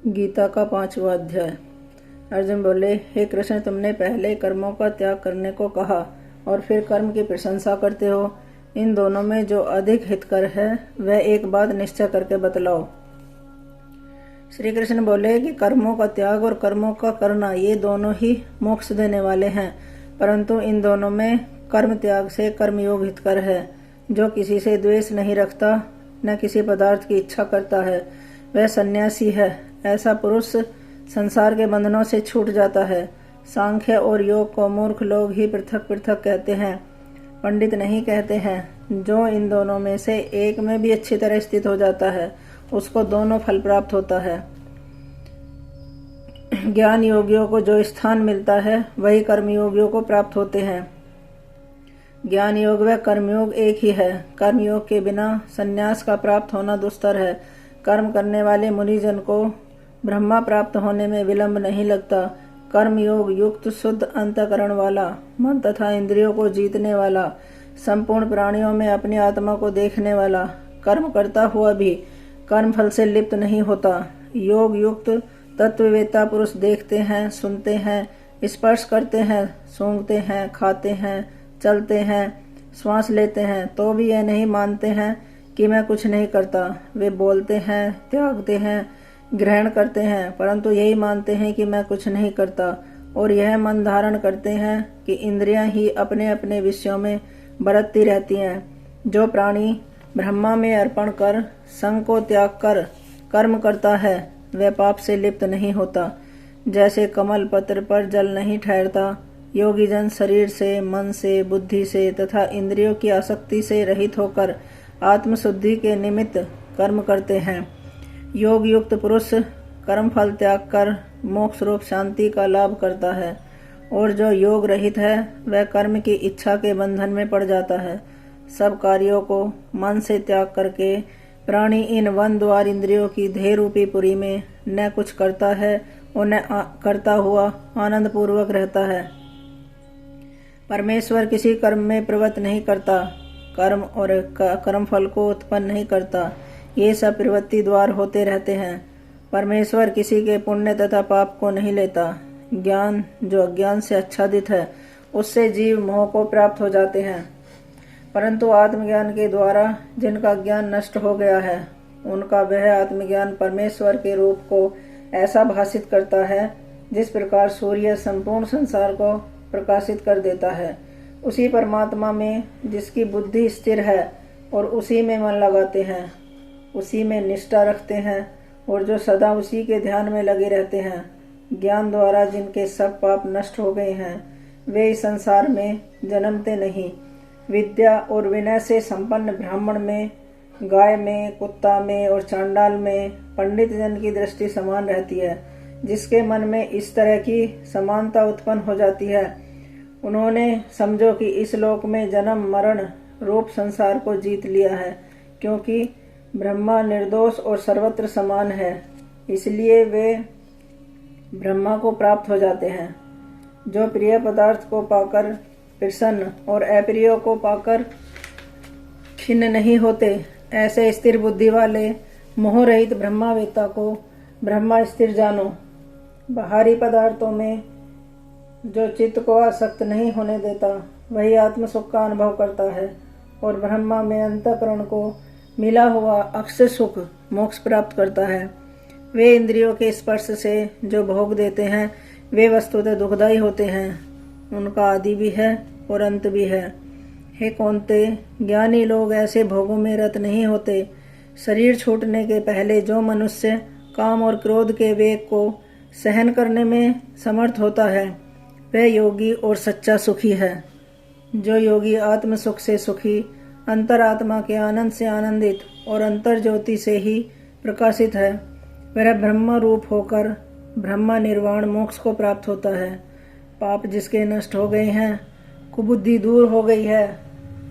गीता का 5वां अध्याय। अर्जुन बोले, हे कृष्ण, तुमने पहले कर्मों का त्याग करने को कहा और फिर कर्म की प्रशंसा करते हो। इन दोनों में जो अधिक हितकर है वह एक बात निश्चय करके बतलाओ। श्री कृष्ण बोले कि कर्मों का त्याग और कर्मों का करना ये दोनों ही मोक्ष देने वाले हैं, परंतु इन दोनों में कर्म त्याग से कर्मयोग हितकर है। जो किसी से द्वेष नहीं रखता न किसी पदार्थ की इच्छा करता है वह सन्यासी है। ऐसा पुरुष संसार के बंधनों से छूट जाता है। सांख्य और योग को मूर्ख लोग ही पृथक पृथक कहते हैं, पंडित नहीं कहते हैं। जो इन दोनों में से एक में भी अच्छी तरह स्थित हो जाता है उसको दोनों फल प्राप्त होता है। ज्ञान योगियों को जो स्थान मिलता है वही कर्मयोगियों को प्राप्त होते हैं। ज्ञान योग व कर्मयोग एक ही है। कर्मयोग के बिना संन्यास का प्राप्त होना दुस्तर है। कर्म करने वाले मुनिजन को ब्रह्मा प्राप्त होने में विलंब नहीं लगता। कर्मयोग युक्त शुद्ध अंतःकरण वाला, मन तथा इंद्रियों को जीतने वाला, संपूर्ण प्राणियों में अपनी आत्मा को देखने वाला, कर्म करता हुआ भी कर्म फल से लिप्त नहीं होता। योग युक्त तत्ववेत्ता पुरुष देखते हैं, सुनते हैं, स्पर्श करते हैं, सूंघते हैं, खाते हैं, चलते हैं, श्वास लेते हैं, तो भी यह नहीं मानते हैं कि मैं कुछ नहीं करता। वे बोलते हैं, त्यागते हैं, ग्रहण करते हैं, परंतु यही मानते हैं कि मैं कुछ नहीं करता, और यह मन धारण करते हैं कि इंद्रियां ही अपने अपने विषयों में बरतती रहती हैं। जो प्राणी ब्रह्मा में अर्पण कर संग को त्याग कर कर्म करता है वह पाप से लिप्त नहीं होता। जैसे कमल पत्र पर जल नहीं ठहरता, योगी जन शरीर से, मन से, बुद्धि से तथा इंद्रियों की आसक्ति से रहित होकर आत्मशुद्धि के निमित्त कर्म करते हैं। योग युक्त पुरुष कर्म फल त्याग कर मोक्ष रूप शांति का लाभ करता है, और जो योग रहित है वह कर्म की इच्छा के बंधन में पड़ जाता है। सब कार्यों को मन से त्याग करके प्राणी इन वन द्वार इंद्रियों की देह रूपी पुरी में न कुछ करता है और न करता हुआ आनंद पूर्वक रहता है। परमेश्वर किसी कर्म में प्रवृत्त नहीं करता, कर्म और कर्म फल को उत्पन्न नहीं करता। ये सब प्रवृत्ति द्वार होते रहते हैं। परमेश्वर किसी के पुण्य तथा पाप को नहीं लेता। ज्ञान जो अज्ञान से आच्छादित है उससे जीव मोह को प्राप्त हो जाते हैं, परंतु आत्मज्ञान के द्वारा जिनका ज्ञान नष्ट हो गया है उनका वह आत्मज्ञान परमेश्वर के रूप को ऐसा भाषित करता है जिस प्रकार सूर्य संपूर्ण संसार को प्रकाशित कर देता है। उसी परमात्मा में जिसकी बुद्धि स्थिर है और उसी में मन लगाते हैं, उसी में निष्ठा रखते हैं और जो सदा उसी के ध्यान में लगे रहते हैं, ज्ञान द्वारा जिनके सब पाप नष्ट हो गए हैं वे इस संसार में जन्मते नहीं। विद्या और विनय से संपन्न ब्राह्मण में, गाय में, कुत्ता में और चांडाल में पंडित जन की दृष्टि समान रहती है। जिसके मन में इस तरह की समानता उत्पन्न हो जाती है उन्होंने समझो कि इस लोक में जन्म मरण रूप संसार को जीत लिया है, क्योंकि ब्रह्मा निर्दोष और सर्वत्र समान है, इसलिए वे ब्रह्मा को प्राप्त हो जाते हैं। जो प्रिय पदार्थ को पाकर प्रसन्न और अप्रिय को पाकर खिन्न नहीं होते, ऐसे स्थिर बुद्धि वाले मोह रहित ब्रह्मावेत्ता को ब्रह्मा स्थिर जानो। बाहरी पदार्थों में जो चित्त को आसक्त नहीं होने देता वही आत्म सुख का अनुभव करता है, और ब्रह्मा में अंतःकरण को मिला हुआ अक्षय सुख मोक्ष प्राप्त करता है। वे इंद्रियों के स्पर्श से जो भोग देते हैं वे वस्तुतः दुखदायी होते हैं, उनका आदि भी है और अंत भी है। हे कौन्ते, ज्ञानी लोग ऐसे भोगों में रत नहीं होते। शरीर छूटने के पहले जो मनुष्य काम और क्रोध के वेग को सहन करने में समर्थ होता है वह योगी और सच्चा सुखी है। जो योगी आत्म सुख से सुखी, अंतरात्मा के आनंद से आनंदित और अंतर ज्योति से ही प्रकाशित है, वह ब्रह्म रूप होकर ब्रह्म निर्वाण मोक्ष को प्राप्त होता है। पाप जिसके नष्ट हो गए हैं, कुबुद्धि दूर हो गई है,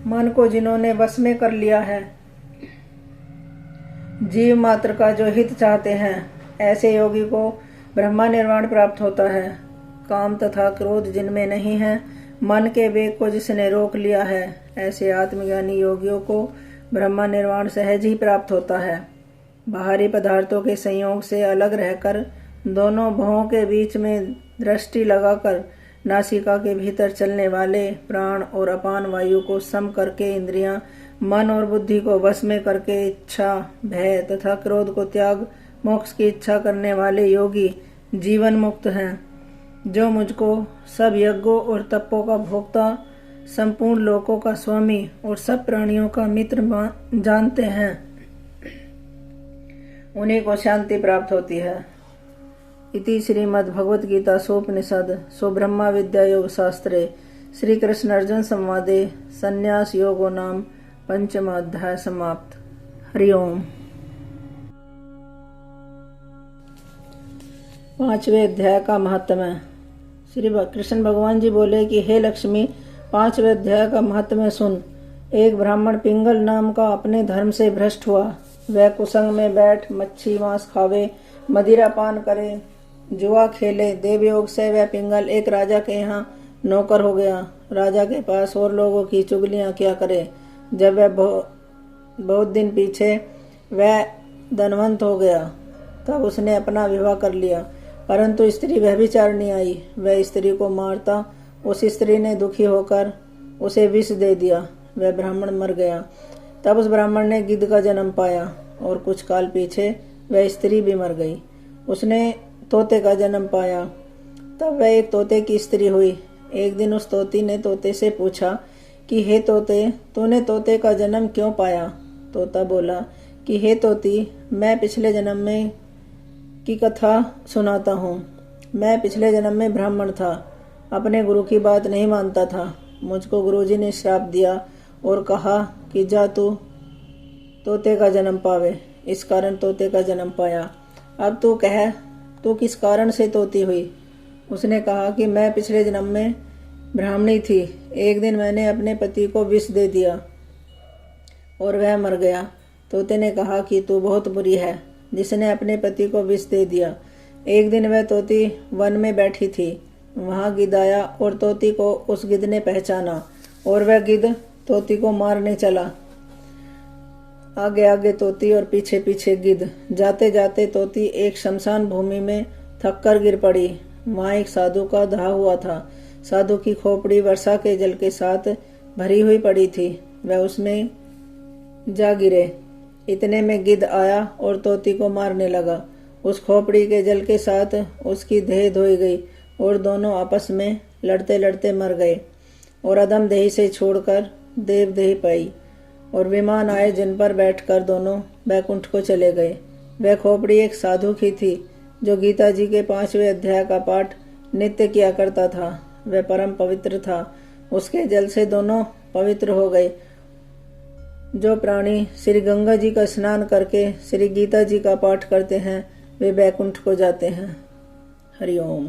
मन को जिन्होंने वश में कर लिया है, जीव मात्र का जो हित चाहते हैं, ऐसे योगी को ब्रह्म निर्वाण प्राप्त होता है। काम तथा क्रोध जिनमें नहीं है, मन के वेग को जिसने रोक लिया है, ऐसे आत्मज्ञानी योगियों को ब्रह्म निर्वाण सहज ही प्राप्त होता है। बाहरी पदार्थों के संयोग से अलग रहकर दोनों भवों के बीच में दृष्टि लगाकर नासिका के भीतर चलने वाले प्राण और अपान वायु को सम करके इंद्रियां, मन और बुद्धि को वश में करके इच्छा, भय तथा क्रोध को त्याग मोक्ष की इच्छा करने वाले योगी जीवन मुक्त हैं, जो मुझको सब यज्ञों और तपों का भोक्ता, संपूर्ण लोकों का स्वामी और सब प्राणियों का मित्र जानते हैं, उन्हीं को शांति प्राप्त होती है। इति श्रीमद्भगवद्गीता सोपनिषद सुब्रह्मा विद्या योग शास्त्रे श्री कृष्ण अर्जुन संवादे संन्यास योगो नाम पंचम अध्याय समाप्त। हरिओम। 5वें अध्याय का महात्म्य। श्री कृष्ण भगवान जी बोले कि हे लक्ष्मी, 5वें अध्याय का महात्म्य सुन। एक ब्राह्मण पिंगल नाम का अपने धर्म से भ्रष्ट हुआ। वह कुसंग में बैठ मच्छी मांस खावे, मदिरा पान करे, जुआ खेले। देवयोग से वह पिंगल एक राजा के यहाँ नौकर हो गया। राजा के पास और लोगों की चुगलियां क्या करे। जब वह बहुत दिन पीछे वह धनवंत हो गया, तब उसने अपना विवाह कर लिया, परंतु स्त्री व्यभिचारिणी आई। वह स्त्री को मारता। उस स्त्री ने दुखी होकर उसे विष दे दिया। वह ब्राह्मण मर गया। तब उस ब्राह्मण ने गिद्ध का जन्म पाया और कुछ काल पीछे वह स्त्री भी मर गई। उसने तोते का जन्म पाया। तब वह एक तोते की स्त्री हुई। एक दिन उस तोती ने तोते से पूछा कि हे तोते, तूने तोते का जन्म क्यों पाया। तोता बोला कि हे तोती, मैं पिछले जन्म में की कथा सुनाता हूँ। मैं पिछले जन्म में ब्राह्मण था, अपने गुरु की बात नहीं मानता था। मुझको गुरुजी ने श्राप दिया और कहा कि जा तू तोते का जन्म पावे। इस कारण तोते का जन्म पाया। अब तू कह, तू किस कारण से तोती हुई। उसने कहा कि मैं पिछले जन्म में ब्राह्मणी थी। एक दिन मैंने अपने पति को विष दे दिया और वह मर गया। तोते ने कहा कि तू बहुत बुरी है, जिसने अपने पति को विष दे दिया। एक दिन वह तोती वन में बैठी थी। वहां गिद्ध आया और तोती को उस गिद्ध ने पहचाना और वह गिद्ध तोती को मारने चला। आगे आगे तोती और पीछे पीछे गिद्ध। जाते जाते तोती एक शमशान भूमि में थककर गिर पड़ी। वहां एक साधु का दाह हुआ था। साधु की खोपड़ी वर्षा के जल के साथ भरी हुई पड़ी थी। वह उसमें जा गिरे। इतने में गिद्ध आया और तोती को मारने लगा। उस खोपड़ी के जल के साथ उसकी देह धोई गई और दोनों आपस में लड़ते लड़ते मर गए और अधम देही से छोड़कर देव देही पाई। और विमान आए जिन पर बैठकर दोनों बैकुंठ को चले गए। वह खोपड़ी एक साधु की थी, जो गीता जी के 5वें अध्याय का पाठ नित्य किया करता था। वह परम पवित्र था। उसके जल से दोनों पवित्र हो गए। जो प्राणी श्री गंगा जी का स्नान करके श्री गीता जी का पाठ करते हैं, वे बैकुंठ को जाते हैं। हरिओम।